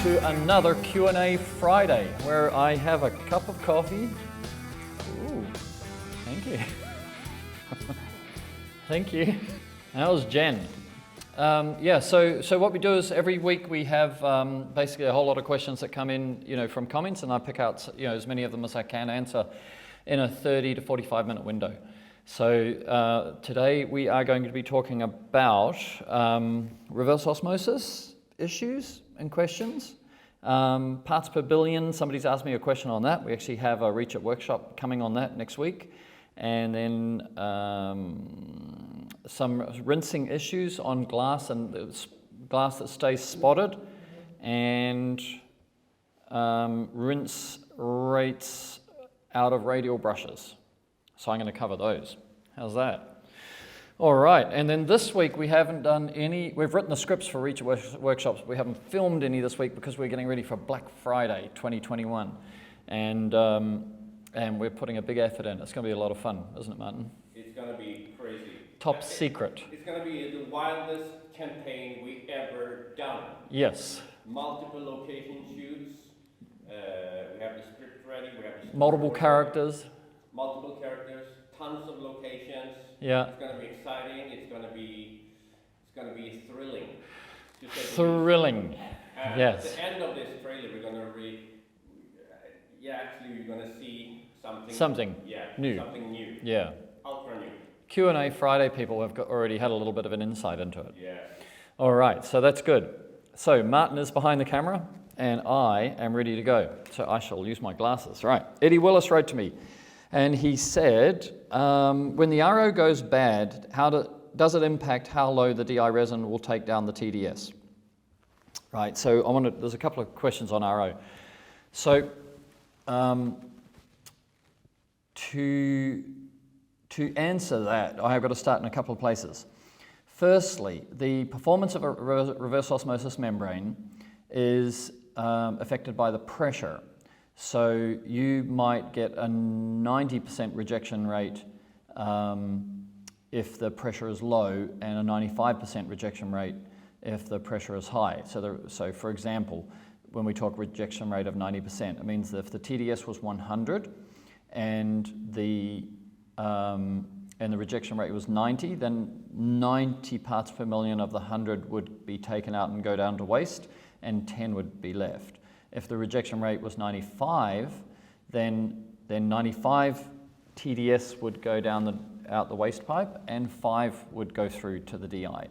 to another Q&A Friday where I have a cup of coffee. Ooh, thank you. Thank you. How's Jen? So what we do is every week we have basically a whole lot of questions that come in, from comments, and I pick out, as many of them as I can answer in a 30 to 45 minute window. So today we are going to be talking about reverse osmosis issues and questions. Parts per billion, somebody's asked me a question on that. We actually have a Reach It workshop coming on that next week. And then some rinsing issues on glass and glass that stays spotted, and rinse rates out of radial brushes. So I'm going to cover those. How's that? All right, and then this week we haven't done any, we've written the scripts for Reach It workshops, but we haven't filmed any this week because we're getting ready for Black Friday 2021. And we're putting a big effort in. It's going to be a lot of fun, isn't it, Martin? It's going to be crazy. Top secret. It's going to be the wildest campaign we've ever done. Yes. Multiple location shoots. We have the script ready. We have the multiple characters. Multiple characters. Tons of locations. Yeah. It's going to be exciting. It's going to be thrilling. Thrilling. Yes. At the end of this trailer, we're going to you're going to see something new. Something new. Yeah. Ultra new. Q&A Friday people have already had a little bit of an insight into it. Yeah. All right, so that's good. So Martin is behind the camera and I am ready to go. So I shall use my glasses. Right. Eddie Willis wrote to me and he said, when the RO goes bad, does it impact how low the DI resin will take down the TDS? Right, so there's a couple of questions on RO. So to answer that, I've got to start in a couple of places. Firstly, the performance of a reverse osmosis membrane is affected by the pressure. So you might get a 90% rejection rate if the pressure is low, and a 95% rejection rate if the pressure is high. So for example, when we talk rejection rate of 90%, it means that if the TDS was 100 and the rejection rate was 90, then 90 parts per million of the 100 would be taken out and go down to waste, and 10 would be left. If the rejection rate was 95, then 95 TDS would go out the waste pipe, and 5 would go through to the DI.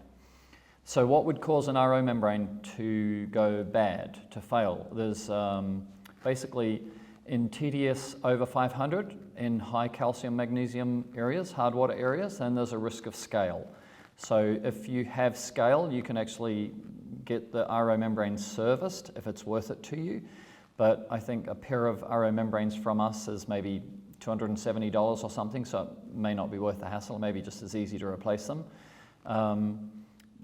So what would cause an RO membrane to go bad, to fail? There's basically in TDS over 500, in high calcium magnesium areas, hard water areas, then there's a risk of scale. So if you have scale, you can actually get the RO membrane serviced if it's worth it to you. But I think a pair of RO membranes from us is maybe $270 or something, so it may not be worth the hassle, maybe just as easy to replace them.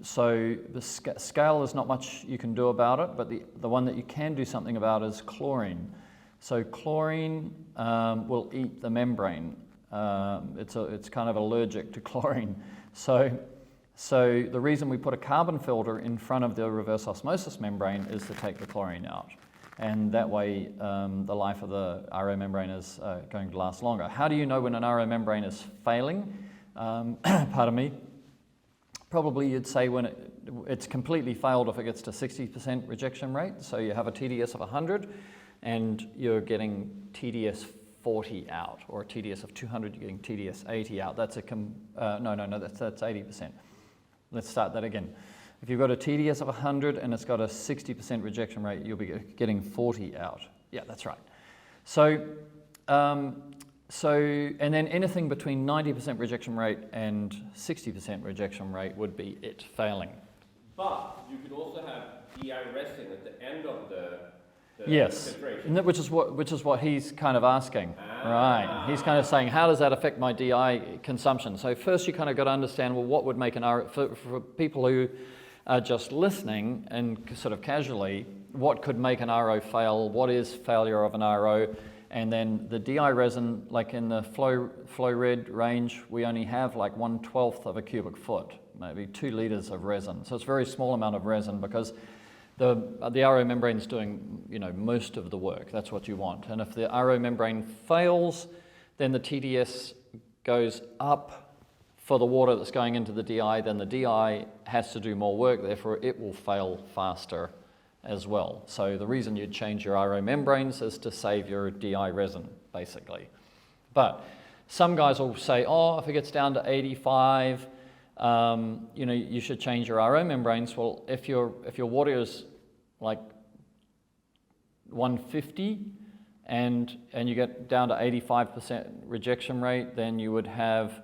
So the scale is not much you can do about it, but the one that you can do something about is chlorine. So chlorine will eat the membrane. It's kind of allergic to chlorine. So the reason we put a carbon filter in front of the reverse osmosis membrane is to take the chlorine out. And that way the life of the RO membrane is going to last longer. How do you know when an RO membrane is failing? Pardon me. Probably you'd say when it's completely failed if it gets to 60% rejection rate. So you have a TDS of 100 and you're getting TDS 40 out, or a TDS of 200, you're getting TDS 80 out. That's that's 80%. Let's start that again. If you've got a TDS of 100 and it's got a 60% rejection rate, you'll be getting 40 out. Yeah, that's right. And then anything between 90% rejection rate and 60% rejection rate would be it failing. But you could also have DI resin at the end of the yes, filtration. Which is what he's kind of asking. Right, he's kind of saying, how does that affect my DI consumption? So first you kind of got to understand, well, what would make an RO, for people who are just listening and sort of casually, what could make an RO fail? What is failure of an RO? And then the DI resin, like in the flow red range, we only have like 1/12 of a cubic foot, maybe 2 liters of resin. So it's a very small amount of resin because The RO membrane is doing, most of the work. That's what you want. And if the RO membrane fails, then the TDS goes up for the water that's going into the DI. Then the DI has to do more work. Therefore, it will fail faster as well. So the reason you'd change your RO membranes is to save your DI resin, basically. But some guys will say, oh, if it gets down to 85, you should change your RO membranes. Well, if your water is like 150 and you get down to 85% rejection rate, then you would have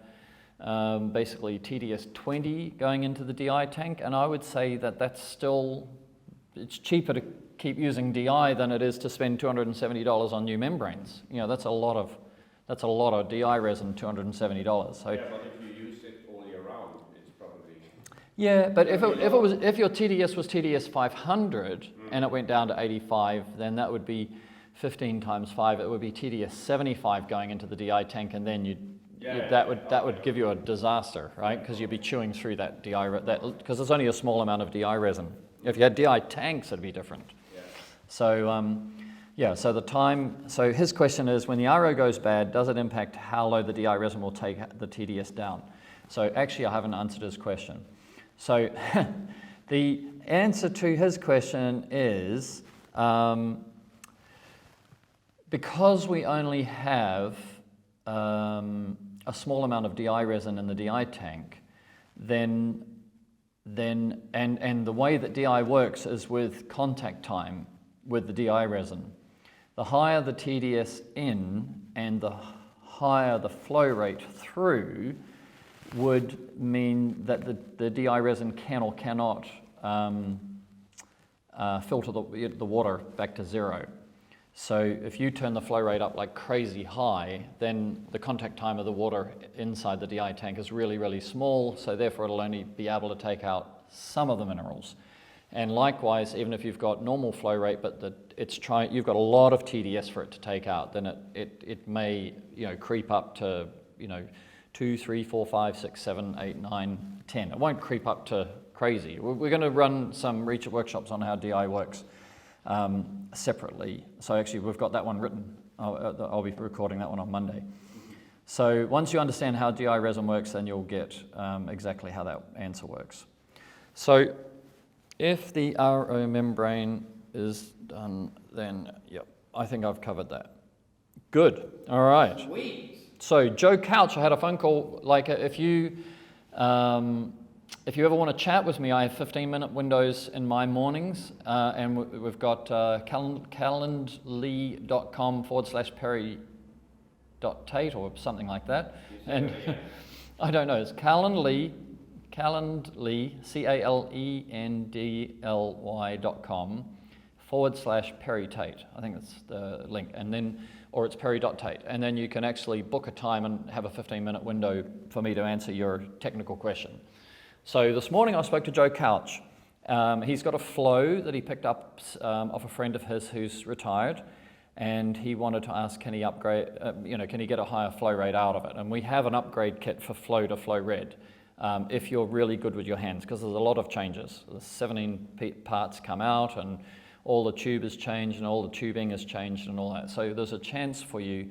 basically TDS 20 going into the DI tank. And I would say that it's cheaper to keep using DI than it is to spend $270 on new membranes. That's a lot of DI resin, $270. So yeah, but if you use it all year round, it's probably... Yeah, but if your TDS was TDS 500 and it went down to 85, then that would be 15 times 5. It would be TDS 75 going into the DI tank, and then that would give you a disaster, right? Because you'd be chewing through that DI because there's only a small amount of DI resin. If you had DI tanks, it'd be different. Yeah. So so his question is, when the RO goes bad, does it impact how low the DI resin will take the TDS down? So actually, I haven't answered his question. So the answer to his question is, because we only have a small amount of DI resin in the DI tank, then the way that DI works is with contact time with the DI resin. The higher the TDS in and the higher the flow rate through would mean that the DI resin can or cannot filter the water back to zero. So if you turn the flow rate up like crazy high, then the contact time of the water inside the DI tank is really, really small, so therefore it'll only be able to take out some of the minerals. And likewise, even if you've got normal flow rate, but you've got a lot of TDS for it to take out, then it may creep up to 2, 3, 4, 5, 6, 7, 8, 9, 10. It won't creep up to crazy. We're going to run some research workshops on how DI works separately. So actually, we've got that one written. I'll be recording that one on Monday. So once you understand how DI resin works, then you'll get exactly how that answer works. So if the RO membrane is done, then yep, I think I've covered that. Good. All right. Sweet. So Joe Couch, I had a phone call. Like if you ever want to chat with me, I have 15-minute windows in my mornings, and we've got calendly.com/perry.tate or something like that. And I don't know, it's Calendly, calendly.com/Perry Tate. I think that's the link. And then, or it's Perry.Tate. And then you can actually book a time and have a 15-minute window for me to answer your technical question. So this morning I spoke to Joe Couch. He's got a flow that he picked up off a friend of his who's retired, and he wanted to ask, can he upgrade, can he get a higher flow rate out of it? And we have an upgrade kit for flow to flow red, if you're really good with your hands, because there's a lot of changes. The 17 parts come out, and all the tube is changed, and all the tubing is changed, and all that. So there's a chance for you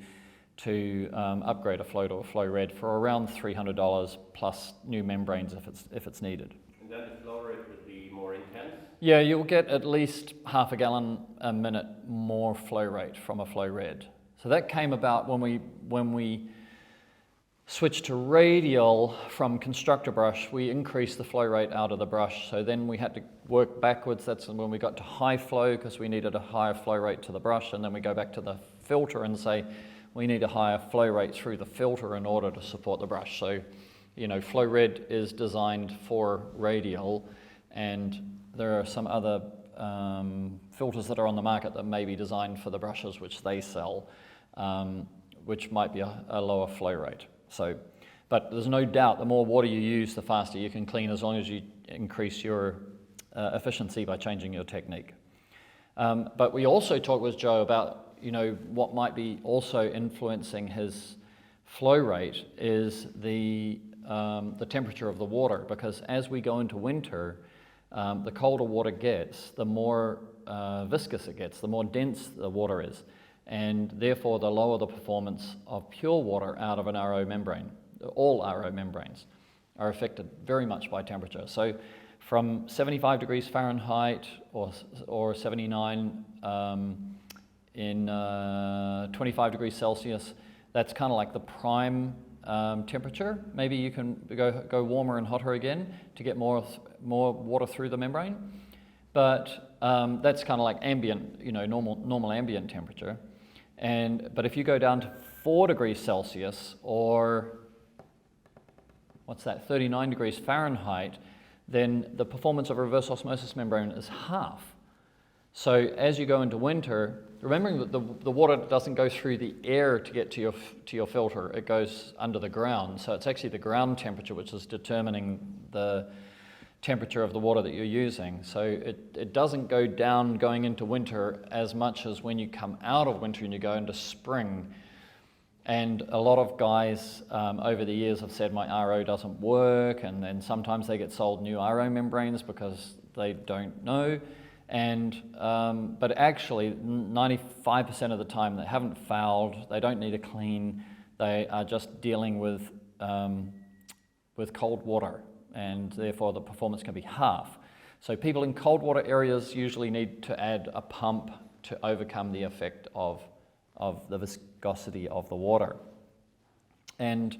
to upgrade a flow to a flow red for around $300 plus new membranes if it's needed. And then the flow rate would be more intense? Yeah, you'll get at least half a gallon a minute more flow rate from a flow red. So that came about when we switched to radial from constructor brush. We increased the flow rate out of the brush, so then we had to work backwards. That's when we got to HI-FLO, because we needed a higher flow rate to the brush, and then we go back to the filter and say we need a higher flow rate through the filter in order to support the brush. So, flow red is designed for radial, and there are some other filters that are on the market that may be designed for the brushes which they sell, which might be a lower flow rate. So, but there's no doubt the more water you use, the faster you can clean, as long as you increase your efficiency by changing your technique. But we also talked with Joe about what might be also influencing his flow rate is the temperature of the water, because as we go into winter, the colder water gets, the more viscous it gets, the more dense the water is, and therefore the lower the performance of pure water out of an RO membrane. All RO membranes are affected very much by temperature. So from 75 degrees Fahrenheit or 79 in 25 degrees Celsius, that's kind of like the prime temperature. Maybe you can go warmer and hotter again to get more water through the membrane, but that's kind of like ambient, normal ambient temperature. But if you go down to 4 degrees Celsius or 39 degrees Fahrenheit, then the performance of a reverse osmosis membrane is half. So as you go into winter, remembering that the water doesn't go through the air to get to your filter, it goes under the ground. So it's actually the ground temperature which is determining the temperature of the water that you're using. So it doesn't go down going into winter as much as when you come out of winter and you go into spring. And a lot of guys over the years have said my RO doesn't work, and then sometimes they get sold new RO membranes because they don't know. But actually 95% of the time they haven't fouled, they don't need a clean, they are just dealing with cold water, and therefore the performance can be half. So people in cold water areas usually need to add a pump to overcome the effect of the viscosity of the water. And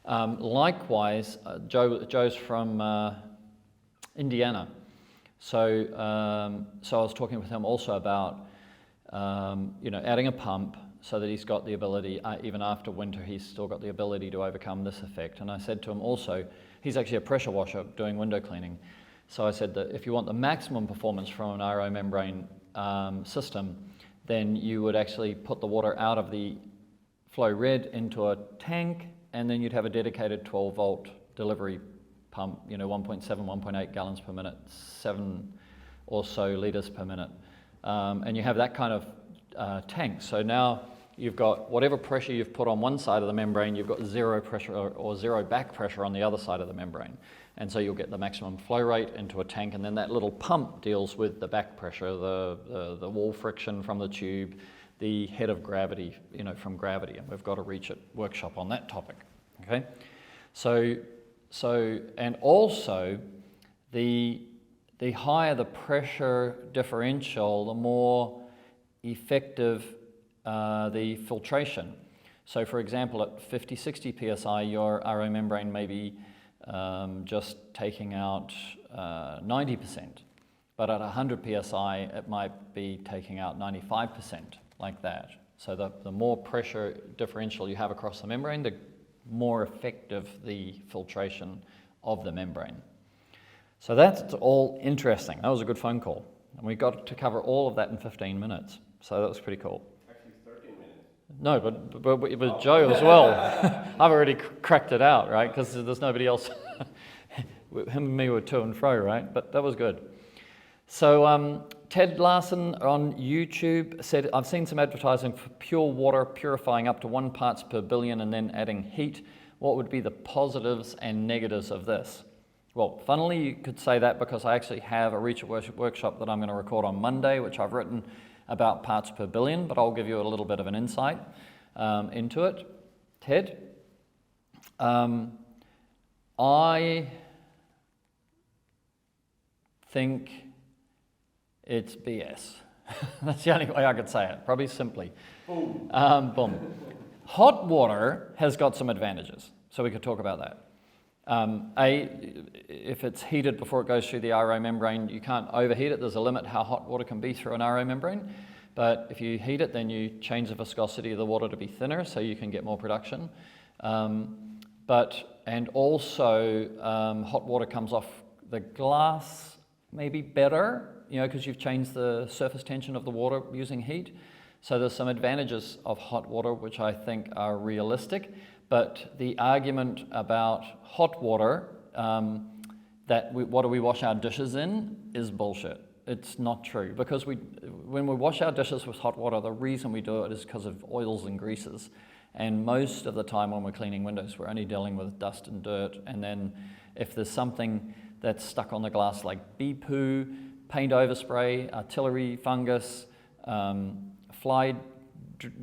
likewise, Joe's from Indiana. So I was talking with him also about adding a pump so that he's got the ability, even after winter, he's still got the ability to overcome this effect. And I said to him also, he's actually a pressure washer doing window cleaning. So I said that if you want the maximum performance from an RO membrane system, then you would actually put the water out of the flow red into a tank, and then you'd have a dedicated 12-volt delivery pump, 1.7, 1.8 gallons per minute, 7 or so liters per minute. And you have that kind of tank. So now you've got whatever pressure you've put on one side of the membrane, you've got zero pressure or zero back pressure on the other side of the membrane. And so you'll get the maximum flow rate into a tank, and then that little pump deals with the back pressure, the wall friction from the tube, the head of gravity, from gravity. And we've got a Reach It workshop on that topic. Okay, so and also the higher the pressure differential, the more effective the filtration. So for example, at 50, 60 psi, your RO membrane may be just taking out 90%, but at 100 psi, it might be taking out 95%, like that. So the more pressure differential you have across the membrane, the more effective the filtration of the membrane. So that's all interesting. That was a good phone call. And we got to cover all of that in 15 minutes. So that was pretty cool. Actually 13 minutes. No, but with Joe as well. I've already cracked it out, right? Because there's nobody else. Him and me were to and fro, right? But that was good. So Ted Larson on YouTube said, I've seen some advertising for pure water purifying up to 1 parts per billion and then adding heat. What would be the positives and negatives of this? Well, funnily, you could say that because I actually have a Reach It workshop that I'm going to record on Monday, which I've written about parts per billion, but I'll give you a little bit of an insight into it. Ted, I think it's BS. That's the only way I could say it, probably simply. Boom. Boom. Hot water has got some advantages, so we could talk about that. If it's heated before it goes through the RO membrane, you can't overheat it. There's a limit how hot water can be through an RO membrane. But if you heat it, then you change the viscosity of the water to be thinner, so you can get more production. And also, hot water comes off the glass maybe better, because you've changed the surface tension of the water using heat. So there's some advantages of hot water which I think are realistic. But the argument about hot water, what do we wash our dishes in, is bullshit. It's not true, because when we wash our dishes with hot water, the reason we do it is because of oils and greases. And most of the time when we're cleaning windows, we're only dealing with dust and dirt. And then if there's something that's stuck on the glass, like bee poo, paint overspray, artillery fungus, fly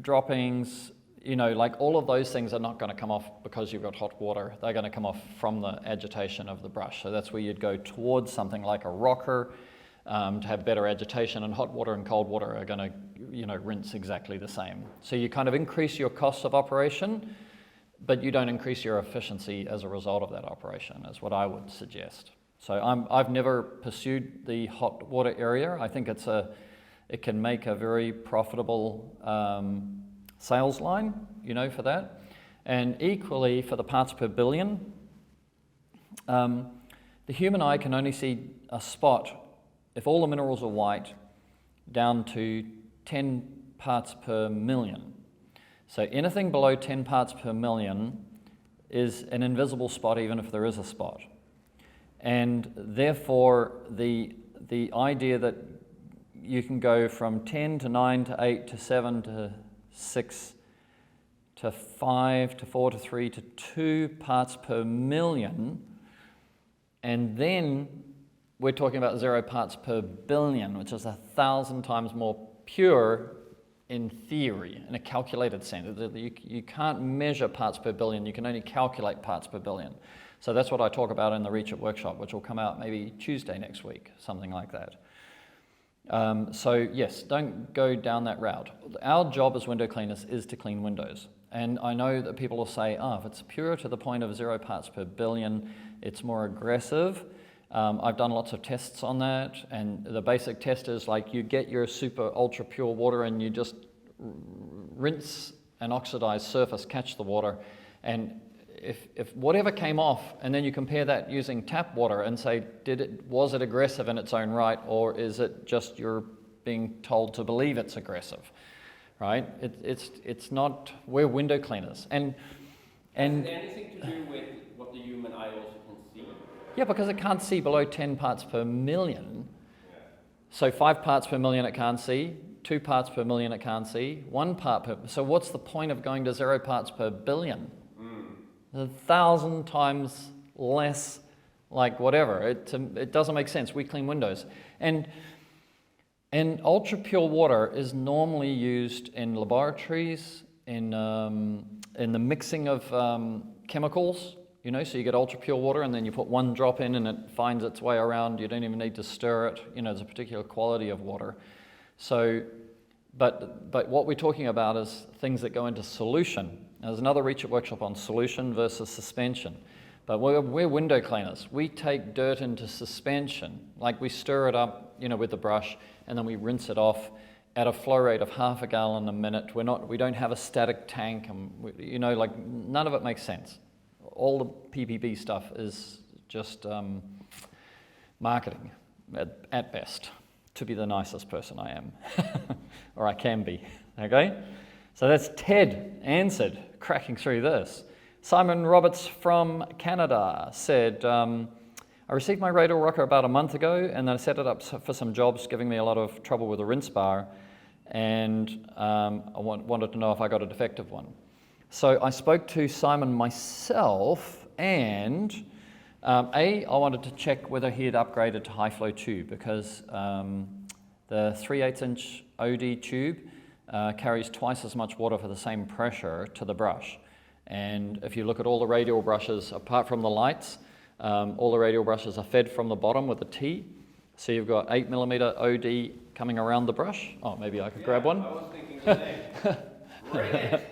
droppings, like all of those things are not going to come off because you've got hot water. They're going to come off from the agitation of the brush. So that's where you'd go towards something like a rocker to have better agitation, and hot water and cold water are going to, rinse exactly the same. So you kind of increase your costs of operation, but you don't increase your efficiency as a result of that operation, is what I would suggest. So I've never pursued the hot water area. I think it can make a very profitable sales line, for that. And equally for the parts per billion, the human eye can only see a spot, if all the minerals are white, down to 10 parts per million. So anything below 10 parts per million is an invisible spot, even if there is a spot. And therefore, the idea that you can go from 10 to 9 to 8 to 7 to 6 to 5 to 4 to 3 to 2 parts per million, and then we're talking about 0 parts per billion, which is 1,000 times more pure in theory, in a calculated sense. You can't measure parts per billion, you can only calculate parts per billion. So that's what I talk about in the Reach It workshop, which will come out maybe Tuesday next week, something like that. So yes, don't go down that route. Our job as window cleaners is to clean windows. And I know that people will say, if it's pure to the point of 0 parts per billion, it's more aggressive. I've done lots of tests on that, and the basic test is like you get your super ultra pure water and you just rinse an oxidized surface, catch the water, and if whatever came off, and then you compare that using tap water and say, was it aggressive in its own right, or is it just you're being told to believe it's aggressive, right? It's not, we're window cleaners. And has it anything to do with what the human eye also can see? Yeah, because it can't see below 10 parts per million. Yeah. So 5 parts per million it can't see, 2 parts per million it can't see, 1 part per, so what's the point of going to 0 parts per billion? 1,000 times less, like whatever. It doesn't make sense. We clean windows. And ultra pure water is normally used in laboratories, in the mixing of chemicals. So you get ultra pure water and then you put 1 drop in and it finds its way around. You don't even need to stir it. There's a particular quality of water. So, but what we're talking about is things that go into solution. Now, there's another Reach It workshop on solution versus suspension. But we're window cleaners. We take dirt into suspension, like we stir it up, with the brush, and then we rinse it off at a flow rate of half a gallon a minute. We don't have a static tank, and none of it makes sense. All the PPB stuff is just marketing at best, to be the nicest person I am, or I can be, okay? So that's Ted answered, cracking through this. Simon Roberts from Canada said, I received my radial rocker about a month ago, and then I set it up for some jobs, giving me a lot of trouble with the rinse bar, and I wanted to know if I got a defective one. So I spoke to Simon myself, and I wanted to check whether he had upgraded to HI-FLO tube, because the 3/8" OD tube carries twice as much water for the same pressure to the brush. And if you look at all the radial brushes, apart from the lights, all the radial brushes are fed from the bottom with a T. So you've got 8mm OD coming around the brush. Oh, maybe I could grab one. I was thinking the same. Brilliant.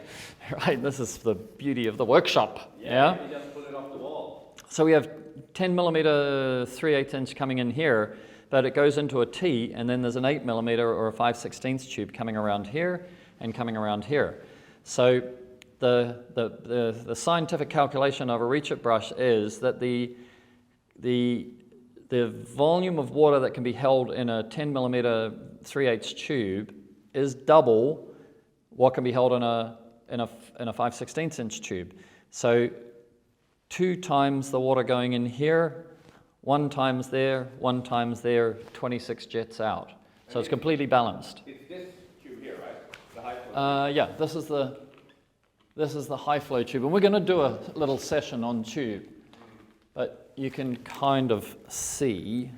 Right, this is the beauty of the workshop. Yeah? You just put it off the wall. So we have 10mm 3/8" coming in here, but it goes into a T, and then there's an 8mm or a 5/16 tube coming around here and coming around here. So the scientific calculation of a Reach It brush is that the volume of water that can be held in a 10mm 3/8 tube is double what can be held in a 5/16" tube. So 2 times the water going in here, 1 times there, 1 times there, 26 jets out. So it's completely balanced. It's this tube here, right? The HI-FLO. Yeah, this is the HI-FLO tube, and we're going to do a little session on tube. But you can kind of see,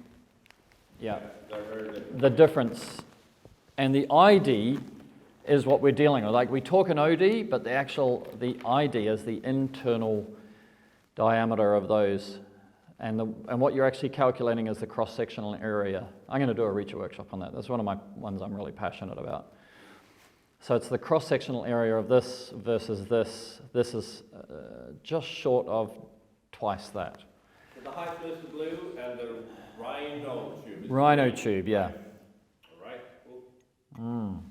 yeah, They're very different. the difference. And the ID is what we're dealing with. Like we talk in OD, but the ID is the internal diameter of those. And what you're actually calculating is the cross-sectional area. I'm going to do a reacher workshop on that. That's one of my ones I'm really passionate about. So it's the cross-sectional area of this versus this. This is just short of twice that. So the HI-FLO is the blue and the rhino tube is Rhino the green. tube, yeah. All right, cool.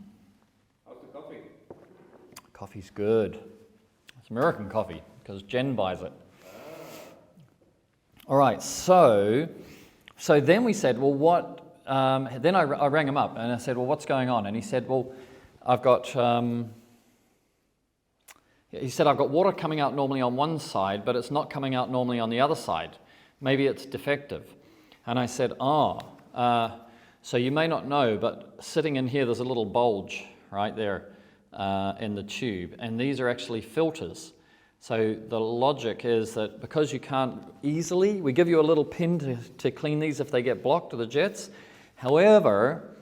How's the coffee? Coffee's good. It's American coffee because Jen buys it. All right, so then we said, well, what? Then I rang him up and I said, well, what's going on? And he said, well, I've got. He said, I've got water coming out normally on one side, but it's not coming out normally on the other side. Maybe it's defective. And I said, so you may not know, but sitting in here, there's a little bulge right there in the tube, and these are actually filters. So the logic is that because you can't easily, we give you a little pin to clean these if they get blocked to the jets. However,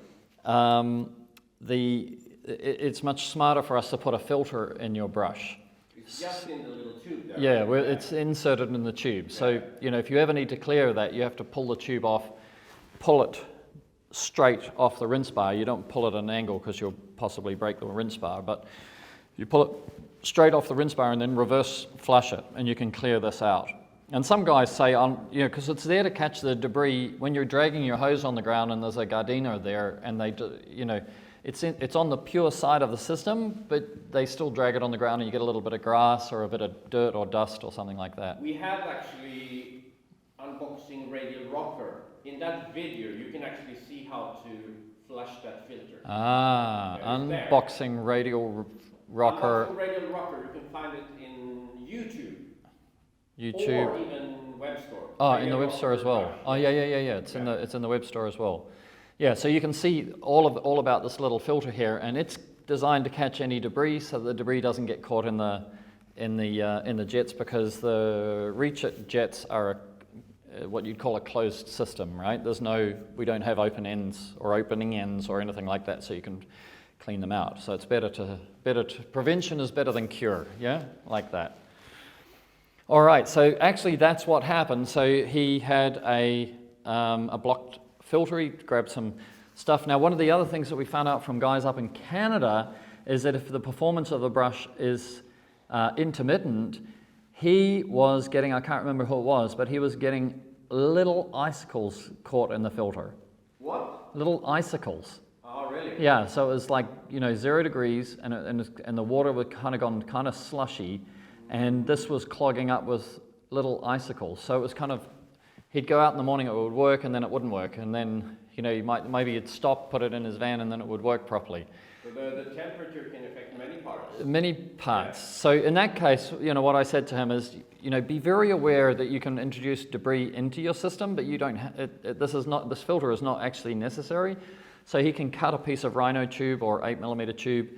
it's much smarter for us to put a filter in your brush. It's just in the little tube there. Yeah, it's inserted in the tube. So, if you ever need to clear that, you have to pull the tube off, pull it straight off the rinse bar. You don't pull it at an angle because you'll possibly break the rinse bar, but you pull it straight off the rinse bar and then reverse flush it, and you can clear this out. And some guys say, because it's there to catch the debris when you're dragging your hose on the ground and there's a gardenia there, and it's on the pure side of the system, but they still drag it on the ground and you get a little bit of grass or a bit of dirt or dust or something like that. We have actually unboxing radial rocker. In that video, you can actually see how to flush that filter. Unboxing radial rocker. Unboxing radial rocker, you can find it in YouTube. YouTube. Or even web store. Oh, in the web store as well. Oh, yeah. It's in the web store as well. Yeah, so you can see all about this little filter here, and it's designed to catch any debris, so the debris doesn't get caught in the jets, because the reach jets are what you'd call a closed system, right? We don't have open ends or opening ends or anything like that, so you can clean them out. So it's prevention is better than cure, yeah, like that. All right, so actually that's what happened. So he had a blocked filter. He grabbed some stuff. Now, one of the other things that we found out from guys up in Canada is that if the performance of the brush is intermittent, he was getting, I can't remember who it was, but he was getting little icicles caught in the filter. What? Little icicles. Oh, really? Yeah, so it was like, 0 degrees, and the water was kind of slushy, and this was clogging up with little icicles. So it was kind of, he'd go out in the morning, it would work, and then it wouldn't work, and then maybe he'd stop, put it in his van, and then it would work properly. So the temperature can affect many parts. Many parts. Yeah. So in that case, what I said to him is, be very aware that you can introduce debris into your system, but you don't. This filter is not actually necessary. So he can cut a piece of rhino tube or 8mm tube,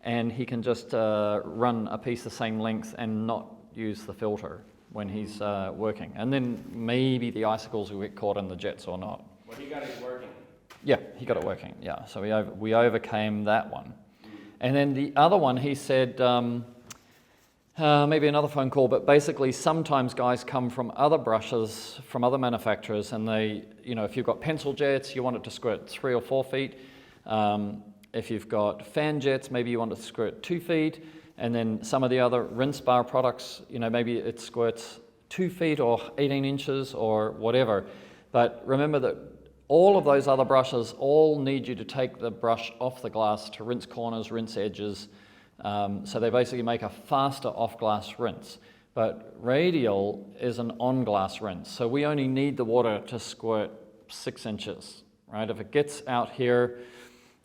and he can just run a piece the same length and not use the filter when he's working. And then maybe the icicles will get caught in the jets or not. Well, he got it working. Yeah, he got it working, yeah. So we overcame that one. And then the other one, he said, maybe another phone call, but basically sometimes guys come from other brushes, from other manufacturers, and they, if you've got pencil jets, you want it to squirt 3 or 4 feet. If you've got fan jets, maybe you want it to squirt 2 feet. And then some of the other rinse bar products, maybe it squirts 2 feet or 18 inches or whatever. But remember that all of those other brushes all need you to take the brush off the glass to rinse corners, rinse edges. So they basically make a faster off-glass rinse. But radial is an on-glass rinse. So we only need the water to squirt 6 inches, right? If it gets out here,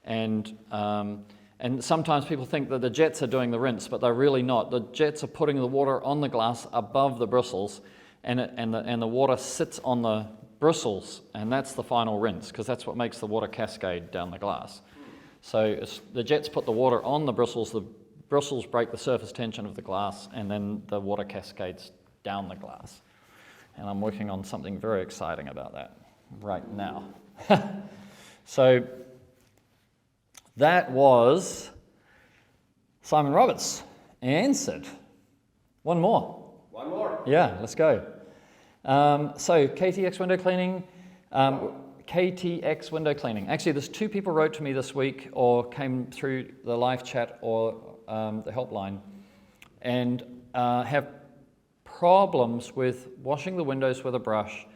and sometimes people think that the jets are doing the rinse, but they're really not. The jets are putting the water on the glass above the bristles, and the water sits on the bristles, and that's the final rinse, because that's what makes the water cascade down the glass. So the jets put the water on the bristles break the surface tension of the glass, and then the water cascades down the glass. and I'm working on something very exciting about that right now. So that was Simon Roberts answered. One more. One more. Yeah, let's go. So KTX window cleaning. KTX window cleaning. Actually, there's 2 people wrote to me this week or came through the live chat or the helpline and have problems with washing the windows with a brush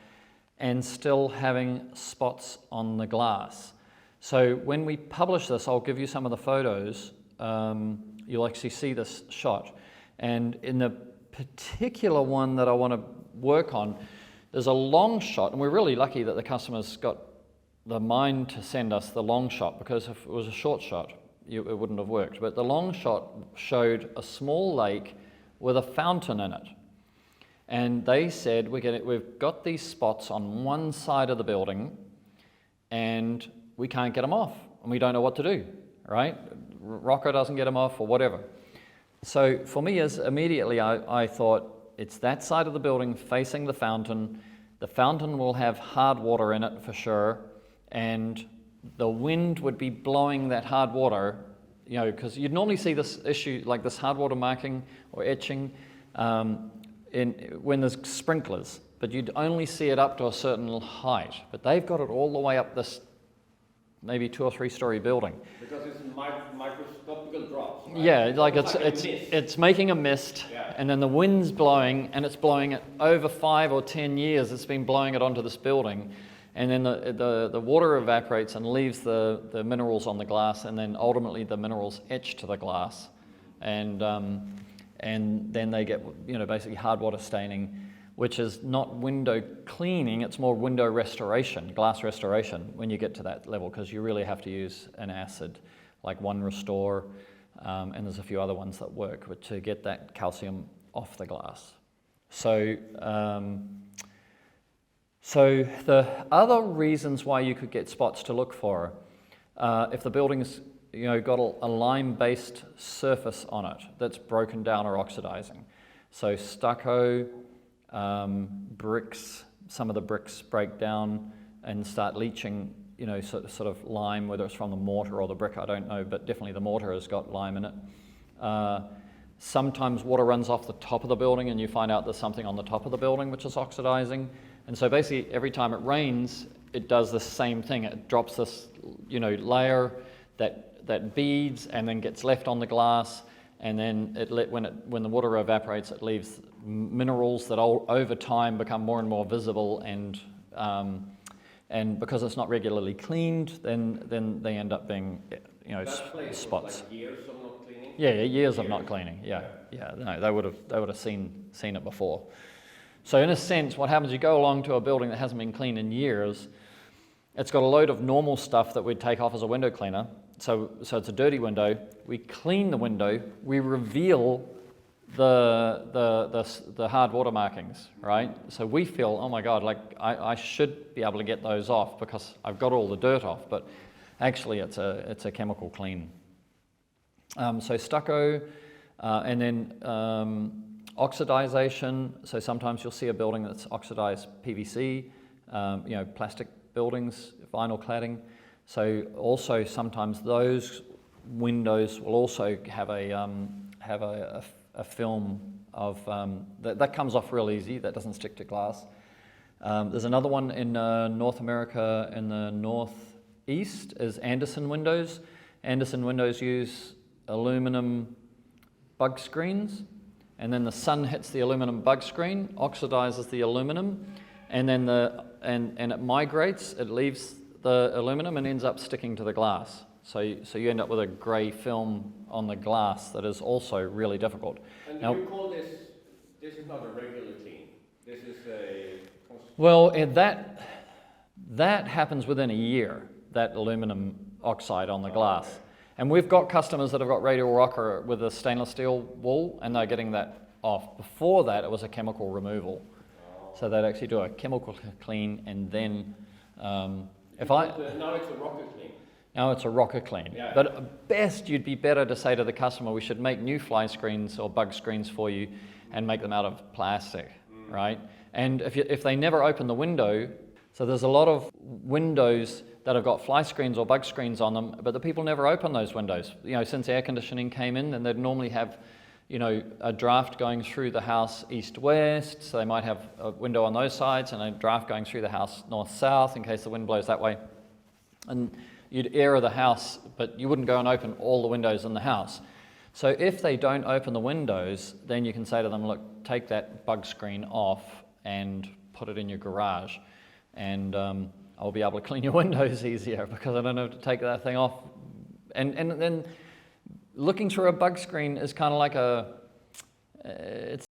and still having spots on the glass. So when we publish this, I'll give you some of the photos. You'll actually see this shot. And in the particular one that I want to work on, there's a long shot, and we're really lucky that the customer's got the mind to send us the long shot, because if it was a short shot, it wouldn't have worked. But the long shot showed a small lake with a fountain in it. And they said, we've got these spots on one side of the building, and we can't get them off, and we don't know what to do, right? Rocker doesn't get them off or whatever. So for me, immediately I thought, it's that side of the building facing the fountain. The fountain will have hard water in it for sure, and the wind would be blowing that hard water, you know, because you'd normally see this issue, like this hard water marking or etching, when there's sprinklers, but you'd only see it up to a certain height. But they've got it all the way up this maybe 2 or 3 story building. Because it's microscopical drops. Right? Yeah, like it's making a mist, yeah. And then the wind's blowing, and it's blowing it over 5 or 10 years. It's been blowing it onto this building, and then the water evaporates and leaves the minerals on the glass, and then ultimately the minerals etch to the glass, and then they get, you know, basically hard water staining, which is not window cleaning, it's more window restoration, glass restoration when you get to that level, because you really have to use an acid like One Restore, and there's a few other ones that work to get that calcium off the glass. So the other reasons why you could get spots to look for, if the building's, you know, got a lime-based surface on it that's broken down or oxidizing. So stucco, bricks, some of the bricks break down and start leaching, you know, sort of lime, whether it's from the mortar or the brick, I don't know, but definitely the mortar has got lime in it. Sometimes water runs off the top of the building and you find out there's something on the top of the building which is oxidizing. And so basically every time it rains, it does the same thing. It drops this, you know, layer that beads and then gets left on the glass, and then when the water evaporates, it leaves minerals that over time become more and more visible, and because it's not regularly cleaned, then they end up being, you know, spots. Like years of not cleaning? Yeah, years of not cleaning. Yeah. No, they would have seen it before. So in a sense, what happens? You go along to a building that hasn't been cleaned in years. It's got a load of normal stuff that we'd take off as a window cleaner. So it's a dirty window. We clean the window. We reveal the hard water markings, right? So we feel, oh my God, like I should be able to get those off because I've got all the dirt off. But actually, it's a chemical clean. So stucco, and then oxidization. So sometimes you'll see a building that's oxidized PVC, you know, plastic buildings, vinyl cladding. So also sometimes those windows will also have a film of that comes off real easy. That doesn't stick to glass. There's another one in North America in the northeast is Anderson windows. Anderson windows use aluminum bug screens, and then the sun hits the aluminum bug screen, oxidizes the aluminum, and then and it migrates. It leaves the aluminum and ends up sticking to the glass. So you end up with a grey film on the glass that is also really difficult. And do you call this is not a regular clean? This is a... Well, that happens within a year, that aluminum oxide on the glass. And we've got customers that have got radial rocker with a stainless steel wool, and they're getting that off. Before that, it was a chemical removal. So they'd actually do a chemical clean, and then now it's a rocker clean. Now it's a rocker clean. Yeah. But at best, you'd be better to say to the customer, we should make new fly screens or bug screens for you and make them out of plastic. right? And if they never open the window, so there's a lot of windows that have got fly screens or bug screens on them, but the people never open those windows. You know, since air conditioning came in, then they'd normally have, you know, a draft going through the house east-west, so they might have a window on those sides and a draft going through the house north-south in case the wind blows that way. And you'd air the house, but you wouldn't go and open all the windows in the house. So if they don't open the windows, then you can say to them, look, take that bug screen off and put it in your garage. And I'll be able to clean your windows easier because I don't have to take that thing off. And then looking through a bug screen is kind of like it's